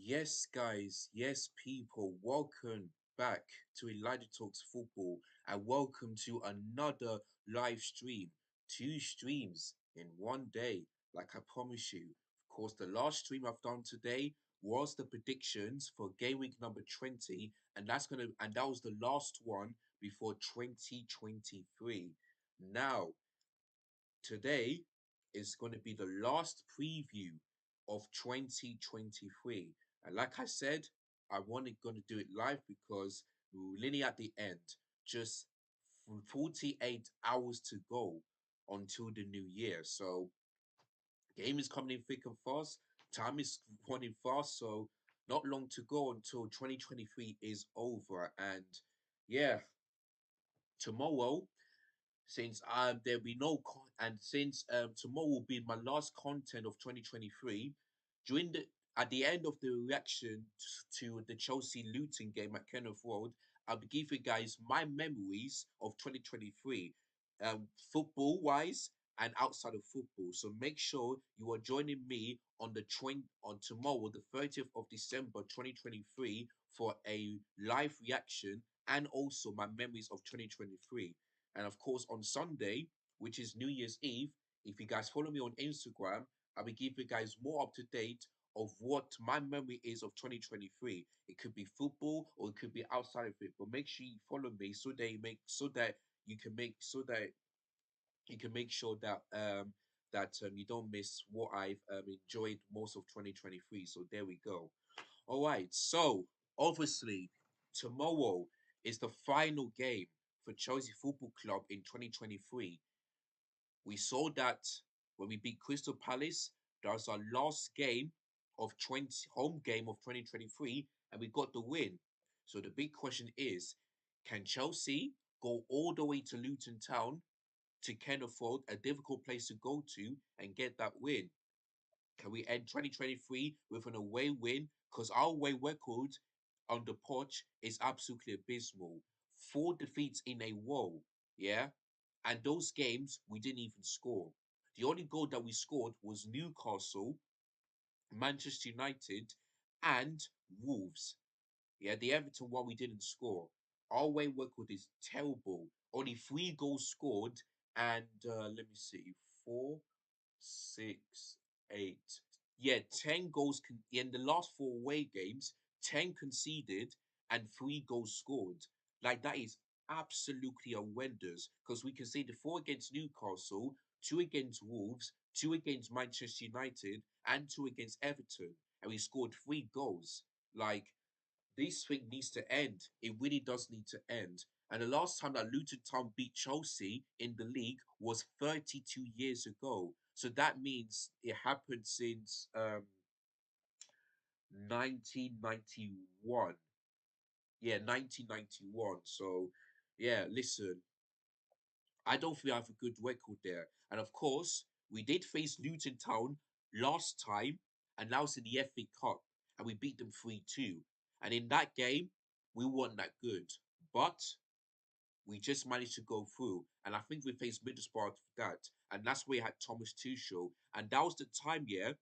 Yes, guys, yes, people, welcome back to Elijah Talks Football and welcome to another live stream. Two streams in one day, like I promise you. Of course, the last stream I've done today was the predictions for game week number 20, and that was the last one before 2023. Now, today is going to be the last preview of 2023. And like I said, I wanted going to do it live because we're nearly at the end. Just 48 hours to go until the new year. So game is coming in thick and fast. Time is running fast. So not long to go until 2023 is over. And yeah, tomorrow since there'll be and since tomorrow will be my last content of 2023 during the at the end of the reaction to the Chelsea Luton game at Kenneth Road, I'll be giving you guys my memories of 2023, football wise and outside of football. So make sure you are joining me on on tomorrow, the 30th of December 2023, for a live reaction and also my memories of 2023. And of course, on Sunday, which is New Year's Eve, if you guys follow me on Instagram, I'll be giving you guys more up to date of what my memory is of 2023. It could be football or it could be outside of it. But make sure you follow me so that you can make so that you can make sure that you don't miss what I've enjoyed most of 2023. So there we go. All right. So obviously tomorrow is the final game for Chelsea Football Club in 2023. We saw that when we beat Crystal Palace, that was our last game of 20 home game of 2023, and we got the win. So the big question is, can Chelsea go all the way to Luton Town to Kenneth Road, a difficult place to go to, and get that win? Can we end 2023 with an away win? Because our away record on the pitch is absolutely abysmal. Four defeats in a row, yeah? And those games, we didn't even score. The only goal that we scored was Newcastle, Manchester United, and Wolves. Yeah, the Everton one we didn't score. Our away record is terrible. Only three goals scored, and let me see, four, 6, 8. Yeah, 10 goals in the last four away games, 10 conceded and three goals scored. Like that is absolutely horrendous because we conceded four against Newcastle, two against Wolves, two against Manchester United, and two against Everton. And we scored three goals. Like this thing needs to end. It really does need to end. And the last time that Luton Town beat Chelsea in the league was 32 years ago. So that means it happened since 1991. Yeah, 1991. So, yeah, listen, I don't think I have a good record there. And of course, we did face Luton Town last time, and that was in the FA Cup, and we beat them 3-2. And in that game, we weren't that good. But we just managed to go through. And I think we faced Middlesbrough for that. And that's where we had Thomas Tuchel. And that was the time, yeah,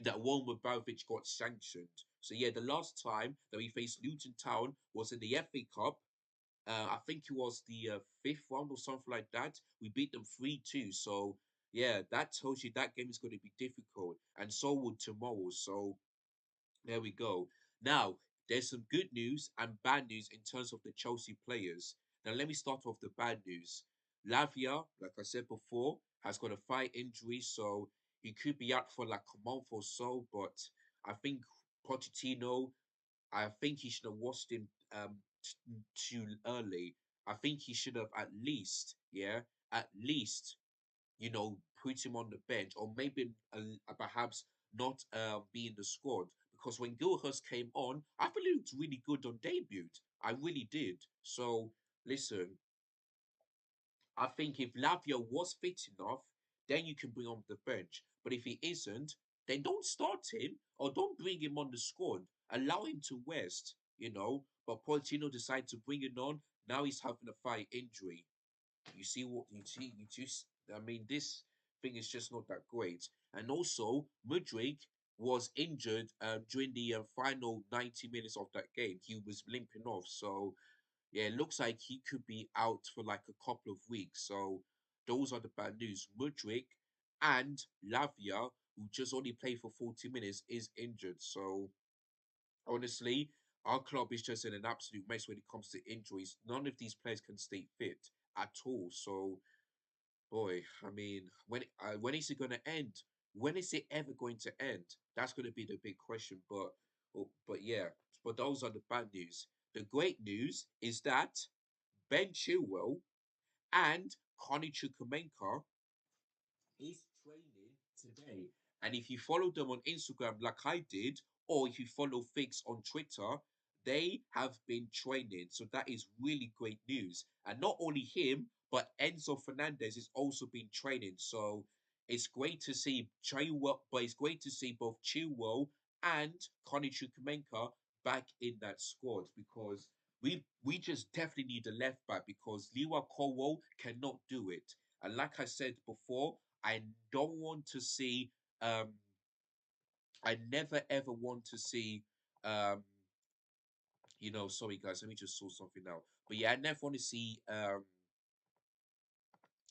that one where Abramovich got sanctioned. So yeah, the last time that we faced Luton Town was in the FA Cup. I think it was the fifth round or something like that. We beat them 3-2. So yeah, that tells you that game is going to be difficult. And so would tomorrow. So there we go. Now, there's some good news and bad news in terms of the Chelsea players. Now, let me start off the bad news. Lavia, like I said before, has got a thigh injury, so he could be out for like a month or so. But I think Pochettino, I think he should have watched him too early. I think he should have at least, yeah, at least put him on the bench or maybe perhaps not be in the squad. Because when Gilhurst came on, I thought he looked really good on debut. I really did. So, listen, I think if Lavia was fit enough, then you can bring him on the bench. But if he isn't, then don't start him or don't bring him on the squad. Allow him to rest. But Pochettino decided to bring him on. Now he's having a thigh injury. You see what you see? I mean, this thing is just not that great. And also, Mudryk. was injured during the final 90 minutes of that game. He was limping off. So, yeah, it looks like he could be out for like a couple of weeks. So, those are the bad news. Mudrik and Lavia, who just only played for 40 minutes, is injured. So, honestly, our club is just in an absolute mess when it comes to injuries. None of these players can stay fit at all. So, boy, I mean, when is it going to end? When is it ever going to end? That's going to be the big question. But yeah, but those are the bad news. The great news is that Ben Chilwell and Connie Chukwuemeka is training today. And if you follow them on Instagram like I did, or if you follow Fix on Twitter, they have been training. So that is really great news. And not only him, but Enzo Fernandez has also been training. So it's great to see Chilwell, but it's great to see both Chilwell and Connie Chukwuemeka back in that squad because we just definitely need a left back because Liwa Colwell cannot do it. And like I said before, I don't want to see um I never ever want to see um sorry guys, let me just sort something out. But yeah, I never want to see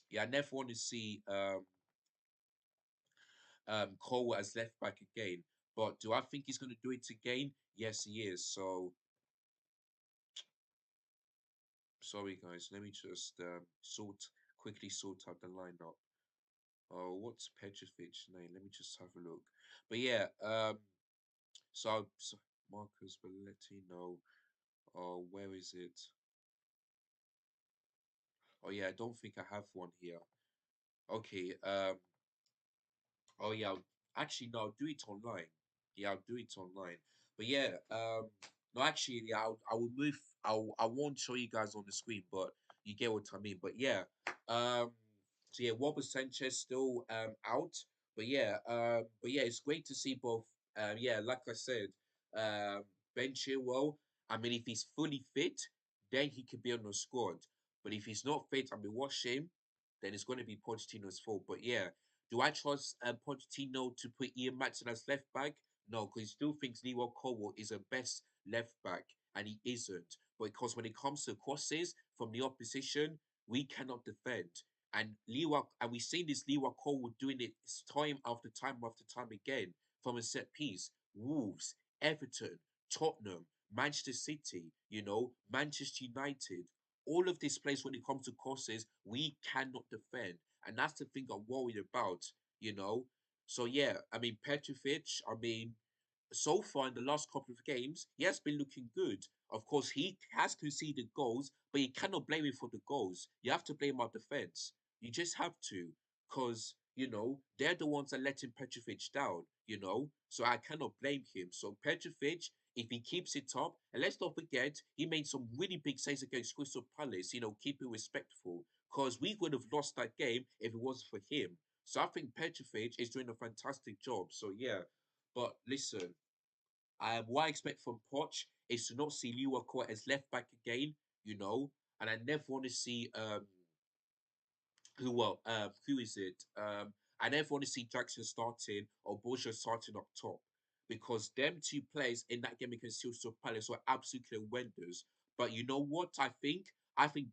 yeah, I never want to see Cole as left back again. But do I think he's gonna do it again? Yes, he is. So sorry guys, let me just quickly sort out the lineup. Oh, what's Petrovic's name? Let me just have a look. But yeah, so Marcus Belletti, no. Oh, where is it? Oh yeah, I don't think I have one here. Okay, oh yeah, actually no, I'll do it online. Yeah, I'll do it online. But yeah, no, actually, yeah, I will move. I won't show you guys on the screen, but you get what I mean. But yeah, um, so yeah, Robert Sanchez still out. But yeah, it's great to see both. Yeah, like I said, Ben Chilwell. I mean, if he's fully fit, then he could be on the squad. But if he's not fit, I mean, what shame? Then it's going to be Pochettino's fault. But yeah, do I trust Pochettino to put Ian Matson as left back? No, because he still thinks Leroy Colwell is a best left back, and he isn't. Because when it comes to crosses from the opposition, we cannot defend. And we've seen this Leroy Colwell doing it time after time after time again from a set piece. Wolves, Everton, Tottenham, Manchester City, Manchester United. All of this place when it comes to crosses, we cannot defend. And that's the thing I'm worried about, you know. So yeah, I mean Petrovic, I mean, so far in the last couple of games, he has been looking good. Of course, he has conceded goals, but you cannot blame him for the goals. You have to blame our defense. You just have to, because they're the ones that letting Petrovic down. So I cannot blame him. So Petrovic, if he keeps it up, and let's not forget, he made some really big saves against Crystal Palace. Keep it respectful, because we would have lost that game if it wasn't for him. So I think Petrovic is doing a fantastic job. So yeah, but listen, what I expect from Poch is to not see Liu Court as left back again, and I never want to see who is it? I never want to see Jackson starting or Borja starting up top because them two players in that game against Crystal Palace were absolutely wonders. But you know what? I think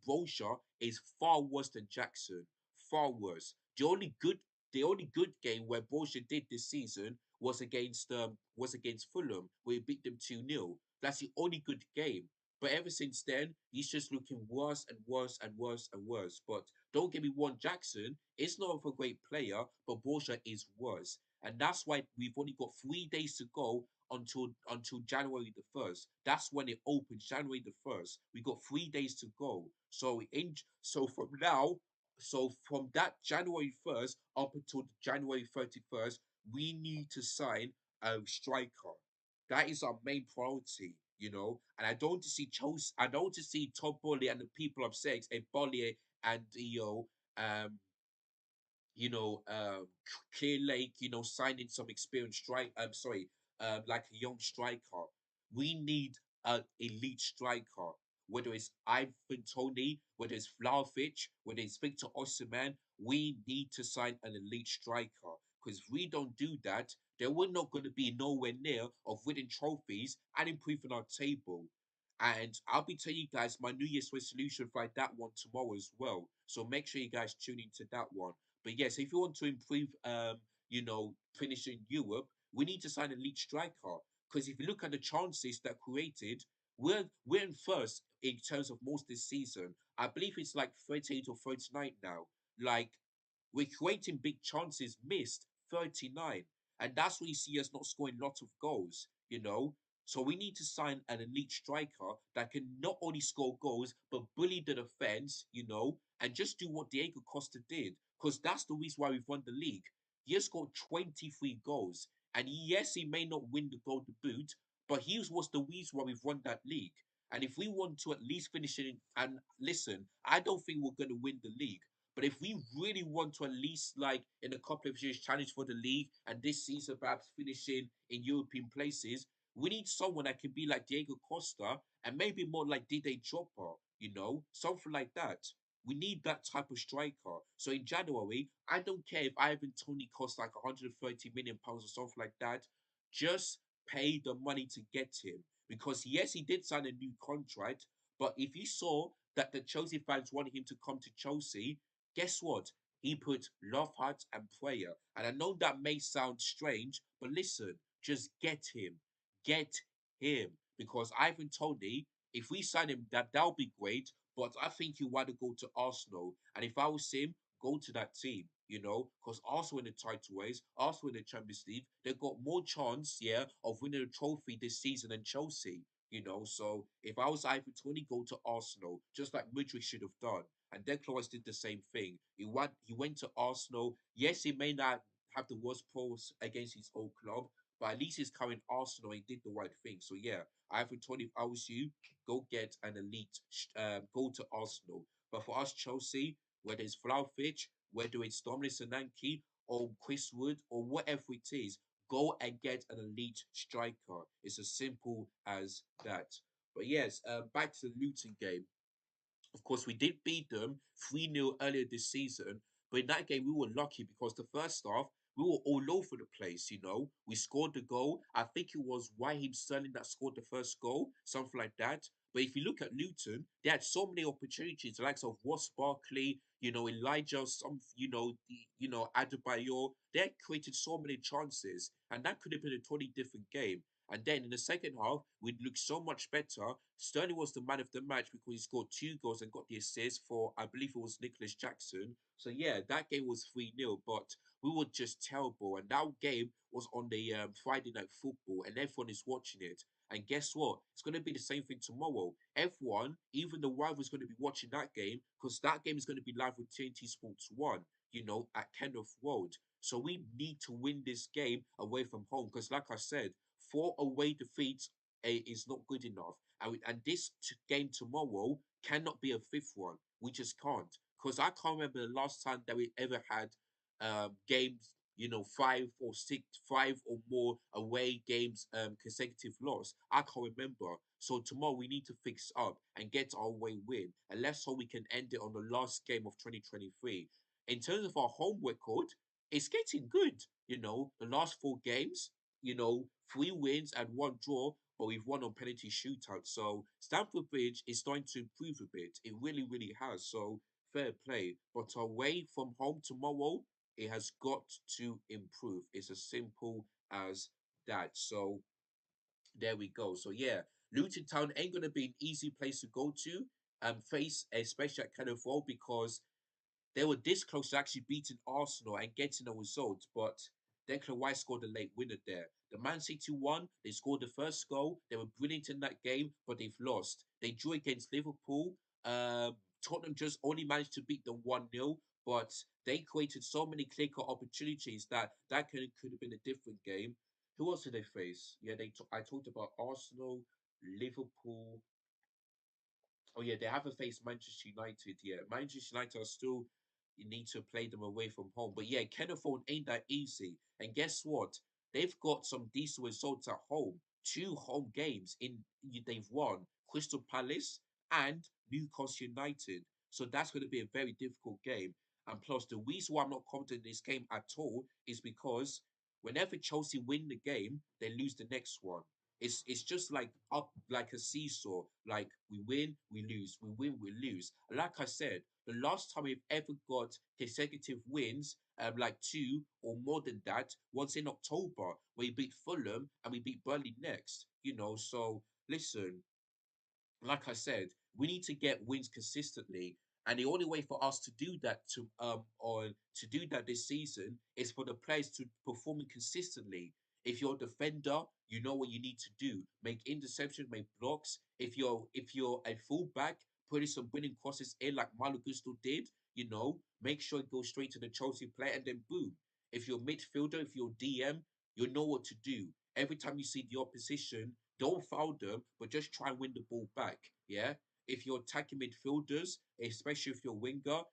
Borja is far worse than Jackson. Far worse. The only good game where Borja did this season was against Fulham, where he beat them 2-0. That's the only good game. But ever since then, he's just looking worse and worse and worse and worse. But don't get me wrong, Jackson is not a great player, but Borja is worse. And that's why we've only got 3 days to go until January the 1st. That's when it opens, January the 1st. We got 3 days to go. So from that January 1st up until January 31st, we need to sign a striker. That is our main priority. And I don't want to see Chelsea. I don't want to see Todd Boehly and the people of sex and Bollier and Clear Lake, signing some experienced like a young striker. We need an elite striker, whether it's Ivan Tony, whether it's Vlahovic, whether it's Victor Osimhen. We need to sign an elite striker because if we don't do that, then we're not going to be nowhere near of winning trophies and improving our table. And I'll be telling you guys my New Year's resolution for that one tomorrow as well. So make sure you guys tune into that one. But yes, if you want to improve, finishing Europe, we need to sign a lead striker. Because if you look at the chances that created, we're in first in terms of most this season. I believe it's like 38 or 39 now. Like we're creating big chances, missed 39. And that's where you see us not scoring lots of goals, you know. So we need to sign an elite striker that can not only score goals, but bully the defense, and just do what Diego Costa did. Because that's the reason why we've won the league. He has scored 23 goals. And yes, he may not win the Golden Boot, but he was the reason why we've won that league. And if we want to at least finish it, and listen, I don't think we're going to win the league. But if we really want to at least, like in a couple of years, challenge for the league and this season perhaps finishing in European places, we need someone that can be like Diego Costa and maybe more like Dide Chopper, something like that. We need that type of striker. So in January, I don't care if Ivan Tony costs like 130 million pounds or something like that. Just pay the money to get him. Because yes, he did sign a new contract, but if you saw that the Chelsea fans wanted him to come to Chelsea, guess what? He put love, heart, and prayer. And I know that may sound strange, but listen, just get him. Get him. Because Ivan Tony, if we sign him, that'll be great. But I think you want to go to Arsenal. And if I was him, go to that team, because Arsenal in the title race, Arsenal in the Champions League, they've got more chance, yeah, of winning a trophy this season than Chelsea. So if I was Ivan Tony, go to Arsenal, just like Madrid should have done. And Declan Rice did the same thing. He went to Arsenal. Yes, he may not have the worst pros against his old club, but at least he's current Arsenal and did the right thing. So yeah, Ivan Tony, if I was you, go get an elite, go to Arsenal. But for us Chelsea, whether it's Vlahovic, whether it's Dominic Solanke or Chris Wood or whatever it is, go and get an elite striker. It's as simple as that. But yes, back to the Luton game. Of course, we did beat them 3-0 earlier this season, but in that game, we were lucky because the first half, we were all over the place. We scored the goal. I think it was Raheem Sterling that scored the first goal, something like that. But if you look at Luton, they had so many opportunities, the likes of Ross Barkley, Elijah, Adebayor. They had created so many chances, and that could have been a totally different game. And then in the second half, we looked so much better. Sterling was the man of the match because he scored 2 goals and got the assist for, I believe it was Nicholas Jackson. So yeah, that game was 3-0, but we were just terrible. And that game was on the Friday night football, and everyone is watching it. And guess what? It's going to be the same thing tomorrow. Everyone, even the rivals, going to be watching that game because that game is going to be live on TNT Sports 1, at Kenneth Road. So we need to win this game away from home because, like I said, 4 away defeats is not good enough. And this game tomorrow cannot be a fifth one. We just can't. Because I can't remember the last time that we ever had games, 5 or more away games consecutive loss. I can't remember. So tomorrow we need to fix up and get our away win. And let's hope we can end it on the last game of 2023. In terms of our home record, it's getting good. The last 4 games, 3 wins and 1 draw, but we've won on penalty shootout. So Stamford Bridge is starting to improve a bit. It really, really has. So fair play. But away from home tomorrow, it has got to improve. It's as simple as that. So there we go. So yeah, Luton Town ain't gonna be an easy place to go to and face, especially at Kenneth Road, because they were this close to actually beating Arsenal and getting a result, but Declan Rice scored a late winner there. The Man City won. They scored the first goal. They were brilliant in that game, but they've lost. They drew against Liverpool. Tottenham just only managed to beat them 1-0, but they created so many clear-cut opportunities that could have been a different game. Who else did they face? Yeah, I talked about Arsenal, Liverpool. Oh yeah, they haven't faced Manchester United yet. Manchester United are still, you need to play them away from home. But yeah, Kenneth ain't that easy. And guess what? They've got some decent results at home. 2 home games they've won. Crystal Palace and Newcastle United. So that's going to be a very difficult game. And plus, the reason why I'm not confident in this game at all is because Whenever Chelsea win the game, they lose the next one. It's just like up like a seesaw. Like we win, we lose, we win, we lose. Like I said, the last time we've ever got consecutive wins, like two or more than that, was in October, where we beat Fulham and we beat Burnley next. So listen, like I said, we need to get wins consistently. And the only way for us to do that this season is for the players to perform consistently. If you're a defender, you know what you need to do. Make interceptions, make blocks. If you're a fullback, putting some winning crosses in like Malo Gusto did, make sure it goes straight to the Chelsea player and then boom. If you're a midfielder, if you're DM, you know what to do. Every time you see the opposition, don't foul them, but just try and win the ball back. Yeah. If you're attacking midfielders, especially if you're winger,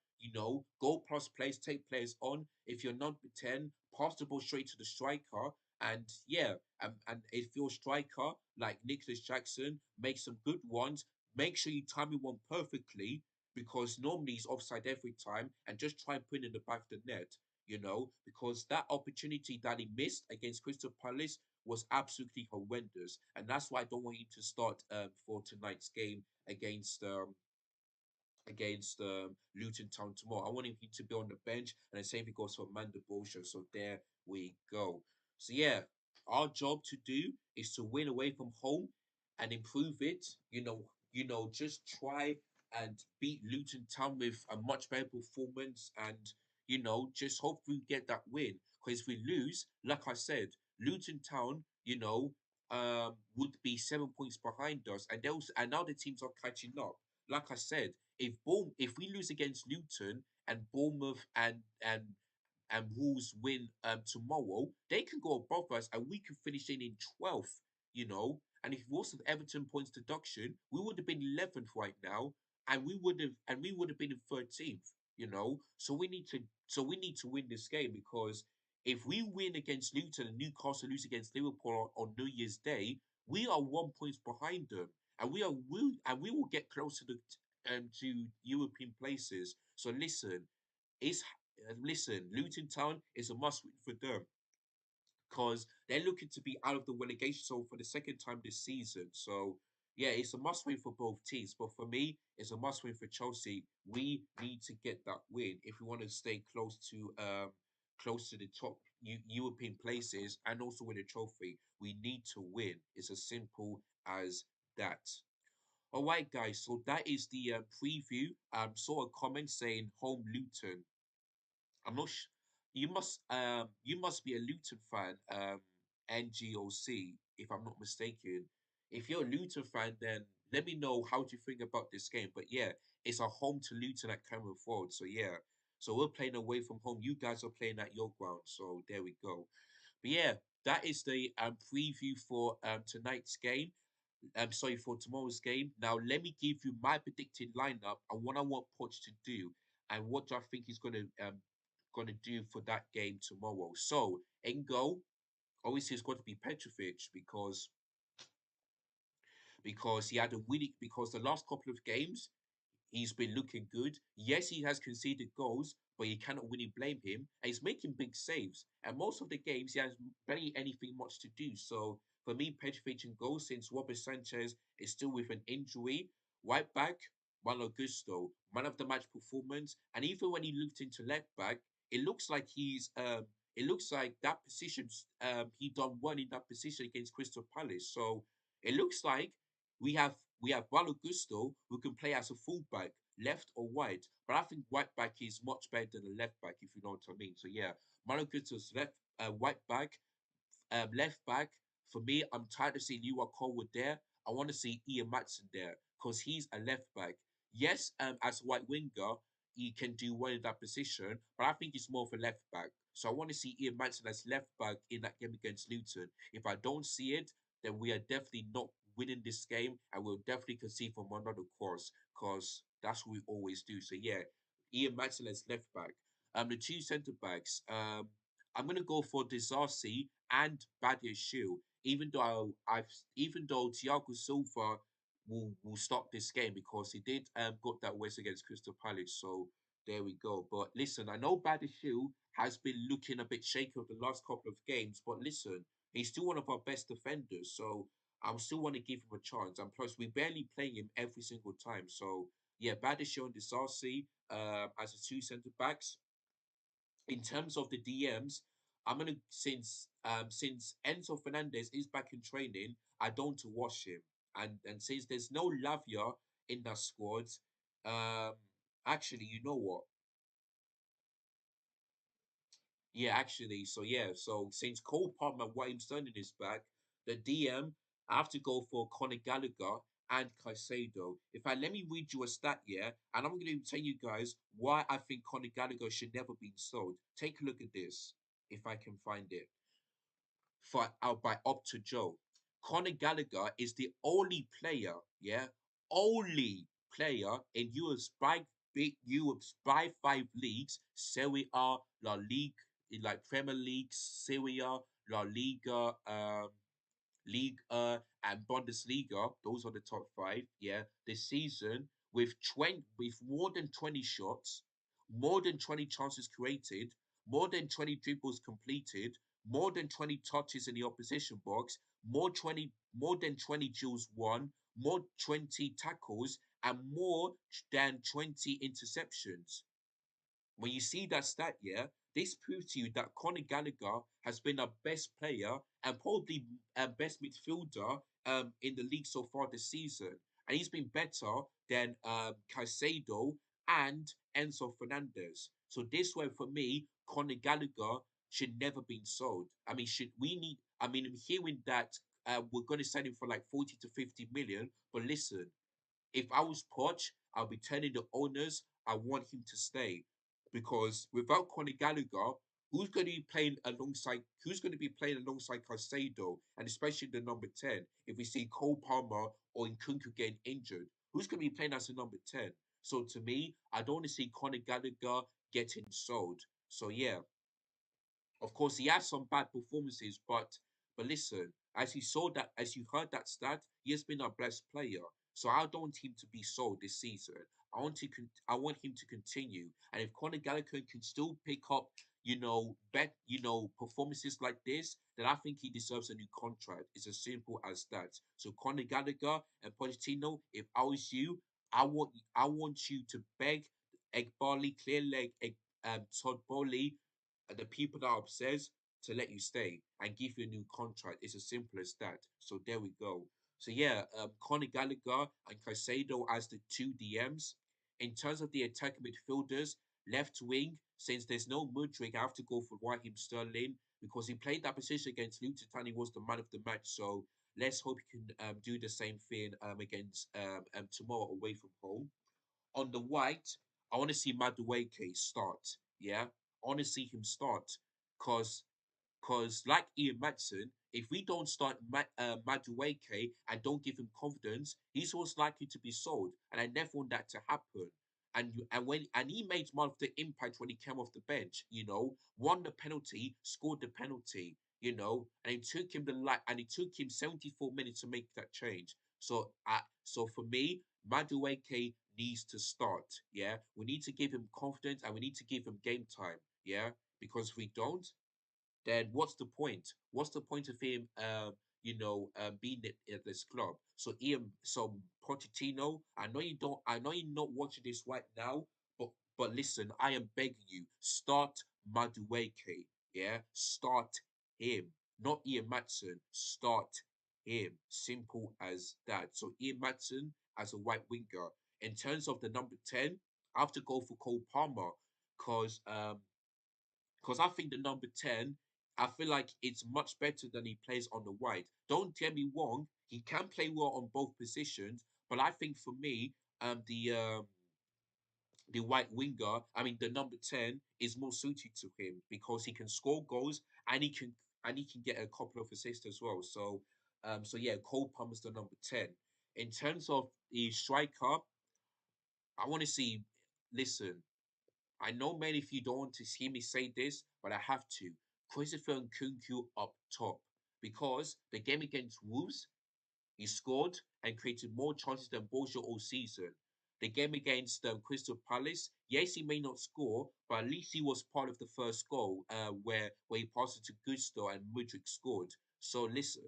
go plus plays, take players on. If you're number 10, pass the ball straight to the striker. And yeah, and if you're a striker like Nicholas Jackson, make some good ones. Make sure you time one perfectly because normally he's offside every time and just try and put it in the back of the net, because that opportunity that he missed against Crystal Palace was absolutely horrendous, and that's why I don't want him to start for tonight's game against Luton Town tomorrow. I want him to be on the bench, and the same thing goes for Amanda Bolsha. So there we go. So yeah, our job to do is to win away from home and improve it. Just try and beat Luton Town with a much better performance, and just hopefully get that win. Because if we lose, like I said, Luton Town, would be 7 points behind us, and now the teams are catching up. Like I said, if we lose against Luton and Bournemouth and Wolves win tomorrow, they can go above us and we can finish in 12th, And if we also have Everton points deduction, we would have been 11th right now, and we would have been in 13th, So we need to win this game because if we win against Luton and Newcastle lose against Liverpool on New Year's Day, we are 1 point behind them, and we will get closer to European places. So it's listen, Luton Town is a must win for them because they're looking to be out of the relegation zone for the second time this season. So yeah, it's a must win for both teams. But for me, it's a must win for Chelsea. We need to get that win if we want to stay close to the top European places and also win a trophy. We need to win. It's as simple as that. All right, guys. So that is the preview. Saw a comment saying home Luton. I'm not. You must be a Luton fan. NGOC, if I'm not mistaken. If you're a Luton fan, then let me know how do you think about this game. But yeah, it's a home to Luton at Cameron Ford. So yeah, so we're playing away from home. You guys are playing at your ground. So there we go. But yeah, that is the preview for tonight's game. Sorry, for tomorrow's game. Now let me give you my predicted lineup and what I want Poch to do and what I think he's gonna do for that game tomorrow. So in goal, obviously it's got to be Petrovic because he had a winning because the last couple of games he's been looking good. Yes, he has conceded goals, but you cannot really blame him. And he's making big saves. And most of the games, he has barely anything much to do. So for me, Petrovic in goal, since Robert Sanchez is still with an injury. Right back, Malo Gusto, man of the match performance. And even when he looked into left back, it looks like that position, he done well in that position against Crystal Palace. So it looks like we have Malo Gusto who can play as a fullback, left or right. But I think right back is much better than a left back, if you know what I mean. So yeah, Malo Gusto's right back, left back. For me, I'm tired of seeing Lewa Colwood there. I want to see Ian Matson there because he's a left back. Yes, as a right winger, he can do well in that position, but I think he's more of a left back. So I want to see Ian Matson as left back in that game against Luton. If I don't see it, then we are definitely not winning this game, and we'll definitely concede from another course because that's what we always do. So yeah, Ian Matson as left back. The two centre backs. I'm gonna go for Disasi and Badia Shield, even though Thiago Silva will stop this game because he did got that West against Crystal Palace. So There we go. But listen, I know Badishu has been looking a bit shaky of the last couple of games, but listen, he's still one of our best defenders, so I still want to give him a chance. And plus, we barely play him every single time. So yeah, Badishu and Disasi as the two centre backs. In terms of the DMs, I'm gonna since Enzo Fernandez is back in training, I don't want to watch him. And since there's no Lavia in that squad, um, actually, you know what? Yeah, actually, so yeah, so since Cole Palmer and William Sterling is back, the DM, I have to go for Conor Gallagher and Caicedo. In fact, let me read you a stat here, and I'm going to tell you guys why I think Conor Gallagher should never be sold. Take a look at this, if I can find it for out by up to Joe. Conor Gallagher is the only player, yeah, only player in Europe's by five leagues, Serie A, La Ligue, in like Premier League, Serie A, La Liga, League and Bundesliga. Those are the top five. Yeah, this season with more than 20 shots, more than 20 chances created, more than 20 dribbles completed, more than 20 touches in the opposition box, more than 20 duels won, more 20 tackles, and more than 20 interceptions. When you see that stat, yeah, this proves to you that Conor Gallagher has been our best player and probably best midfielder in the league so far this season. And he's been better than Caicedo and Enzo Fernandez. So this way, for me, Conor Gallagher should never been sold. I mean, should we need? I mean, I'm hearing that we're going to sell him for like 40 to 50 million. But listen, if I was Poch, I'll be telling the owners I want him to stay because without Conor Gallagher, who's going to be playing alongside Caicedo and especially the number 10 if we see Cole Palmer or Nkunku getting injured, who's going to be playing as a number 10? So to me, I don't want to see Conor Gallagher getting sold. So yeah, of course, he has some bad performances, but listen, as you heard that stat, he has been our best player. So I don't want him to be sold this season. I want him to continue. And if Conor Gallagher can still pick up, performances like this, then I think he deserves a new contract. It's as simple as that. So Conor Gallagher and Pochettino, if I was you, I want you to beg Egbarley, Clearleg, Todd Bowley the people that are obsessed to let you stay and give you a new contract. It's as simple as that. So there we go. So yeah, Conor Gallagher and Caicedo as the two DMs. In terms of the attacking midfielders, left wing, since there's no Mudryk, I have to go for Raheem Sterling because he played that position against Luton and he was the man of the match. So let's hope he can do the same thing against tomorrow away from home. On the white, I want to see Madueke start. Yeah, I want to see him start because like Ian Madsen, if we don't start Madueke and don't give him confidence, he's most likely to be sold, and I never want that to happen. And he made one of the impact when he came off the bench. Won the penalty, scored the penalty. And it took him 74 minutes to make that change. So for me, Madueke needs to start. Yeah, we need to give him confidence and we need to give him game time. Yeah, because if we don't, then what's the point? What's the point of him, being at this club? So Pochettino, I know you don't, I know you're not watching this right now, but listen, I am begging you, start Madueke, yeah, start him, not Ian Matson, start him. Simple as that. So Ian Matson as a white winger. In terms of the number 10, I have to go for Cole Palmer because I think the number 10, I feel like it's much better than he plays on the white. Don't get me wrong, he can play well on both positions, but I think for me, the white winger, I mean the number 10 is more suited to him because he can score goals and he can get a couple of assists as well. So yeah, Cole Palmer's the number 10. In terms of the striker, I want to see listen, I know many of you don't want to hear me say this, but I have to. Christopher Nkunku up top because the game against Wolves, he scored and created more chances than Borja all season. The game against Crystal Palace, yes, he may not score, but at least he was part of the first goal, where he passed it to Gusto and Mudryk scored. So listen,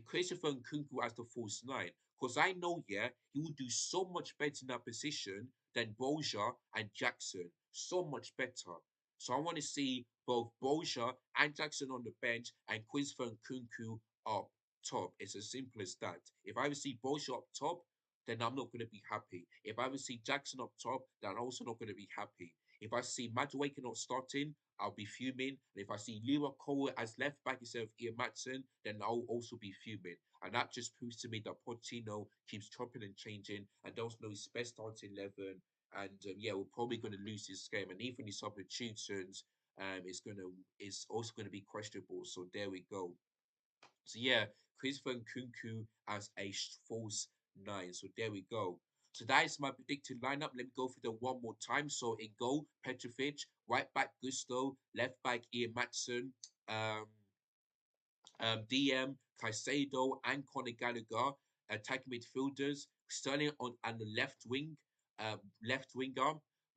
Christopher Nkunku as the false nine. Because I know, yeah, he will do so much better in that position than Boja and Jackson. So much better. So I want to see both Boja and Jackson on the bench and Christopher Nkunku up top. It's as simple as that. If I ever see Boja up top, then I'm not going to be happy. If I ever see Jackson up top, then I'm also not going to be happy. If I see Madueke not starting, I'll be fuming. And if I see Leroy Cole as left back instead of Ian Matson, then I'll also be fuming. And that just proves to me that Pochettino keeps chopping and changing and doesn't know his best starting 11. And yeah, we're probably going to lose this game. And even his substitutions is also going to be questionable. So there we go. So yeah, Christopher Nkunku as a false nine. So there we go. So that is my predicted lineup. Let me go through them one more time. So in goal, Petrovic, right back Gusto, left back Ian Matson, um, DM, Caicedo, and Conor Gallagher, attacking midfielders, Sterling on the left winger,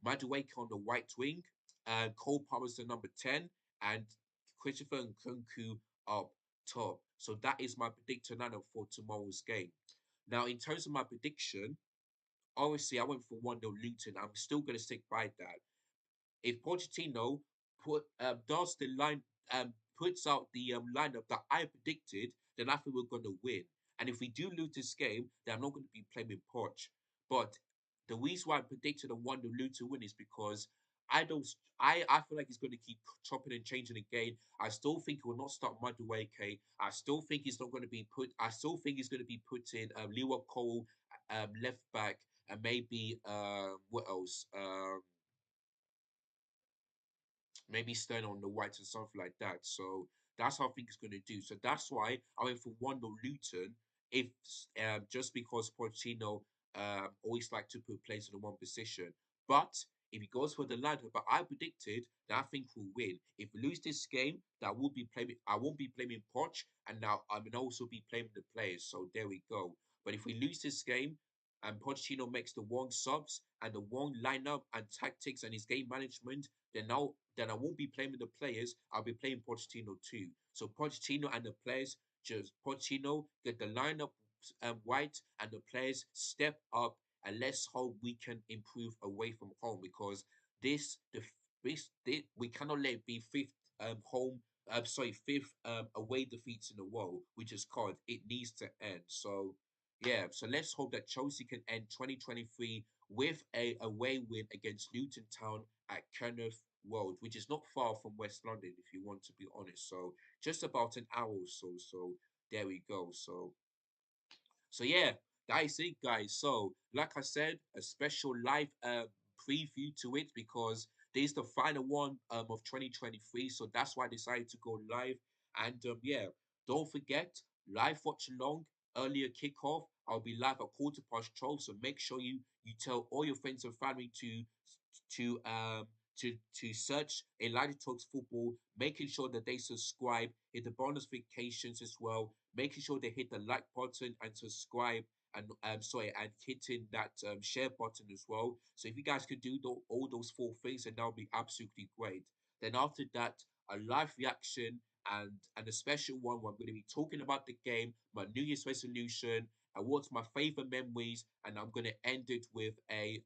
Madueke on the right wing, Cole Palmer's the number 10, and Christopher Nkunku up top. So that is my predictor lineup for tomorrow's game. Now, in terms of my prediction, obviously I went for 1-0 Luton. I'm still going to stick by that. If Pochettino does the line puts out the lineup that I predicted, then I think we're going to win. And if we do lose this game, then I'm not going to be playing Poch. But the reason why I predicted a 1-0 Luton win is because I don't. I feel like he's going to keep chopping and changing again. I still think he will not start Madueke. I still think he's not going to be put. I still think he's going to be putting Lewa Cole left back and maybe what else? Maybe stand on the whites and something like that. So that's how I think it's going to do. So that's why I went for 1-0 Luton. If just because Pochettino always like to put players in the one position, but if he goes for the ladder, but I predicted that I think we'll win. If we lose this game, that will be playing. I won't be playing Poch, and now I will also be playing the players. So there we go. But if we lose this game, and Pochettino makes the wrong subs and the wrong lineup and tactics and his game management, then I won't be playing with the players. I'll be playing Pochettino too. So Pochettino and the players, just Pochettino get the lineup right and the players step up, and let's hope we can improve away from home because this the we cannot let it be fifth home. Fifth away defeats in a row, which is called. It needs to end. So yeah, so let's hope that Chelsea can end 2023 with a away win against Luton Town at Kenneth Road, which is not far from West London, if you want to be honest. So just about an hour or so. So there we go. So yeah, that is it, guys. So like I said, a special live preview to it because this is the final one of 2023. So that's why I decided to go live. And yeah, don't forget live watch along earlier kickoff. I'll be live at 12:15. So make sure you tell all your friends and family to um to search Elijah Talks Football, making sure that they subscribe, hit the bonus notifications as well, making sure they hit the like button and subscribe and and hitting that share button as well. So if you guys could do all those four things, then that would be absolutely great. Then after that, a live reaction and a special one where I'm going to be talking about the game, my New Year's resolution, and what's my favorite memories, and I'm going to end it with a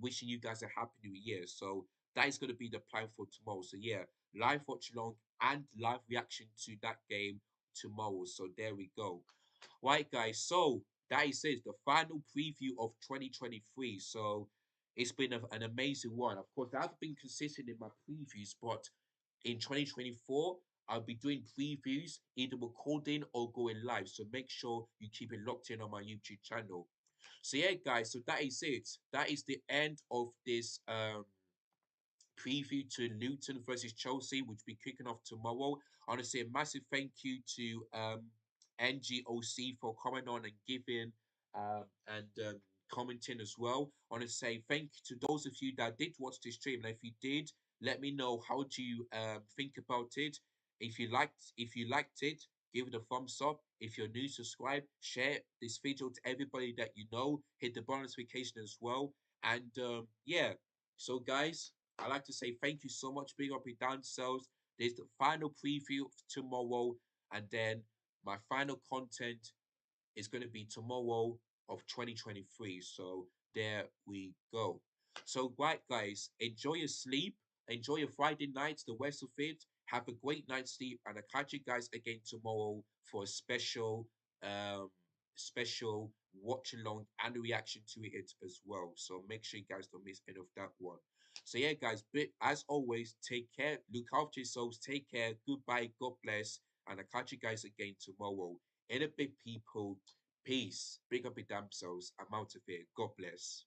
wishing you guys a happy new year. So that is going to be the plan for tomorrow. So yeah, live watch along and live reaction to that game tomorrow. So there we go. Right, guys. So that is it, the final preview of 2023. So it's been an amazing one. Of course, I've been consistent in my previews, but in 2024, I'll be doing previews, either recording or going live. So make sure you keep it locked in on my YouTube channel. So yeah, guys. So that is it. That is the end of this preview to Luton versus Chelsea, which will be kicking off tomorrow. I want to say a massive thank you to NGOC for coming on and giving and commenting as well. I want to say thank you to those of you that did watch this stream. And if you did, let me know how do you think about it. If you liked it, give it a thumbs up. If you're new, subscribe, share this video to everybody that you know, hit the bell notification as well. And yeah, so guys, I'd like to say thank you so much. Big up your down selves. There's the final preview tomorrow, and then my final content is going to be tomorrow of 2023. So there we go. So, right, guys, enjoy your sleep, enjoy your Friday nights, the rest of it. Have a great night's sleep, and I'll catch you guys again tomorrow for a um, special watch along and reaction to it as well. So make sure you guys don't miss any of that one. So yeah, guys, but as always, take care, look after yourselves, take care, goodbye, God bless, and I'll catch you guys again tomorrow. In a bit, people. Peace. Big up your damn selves. I'm out of here. God bless.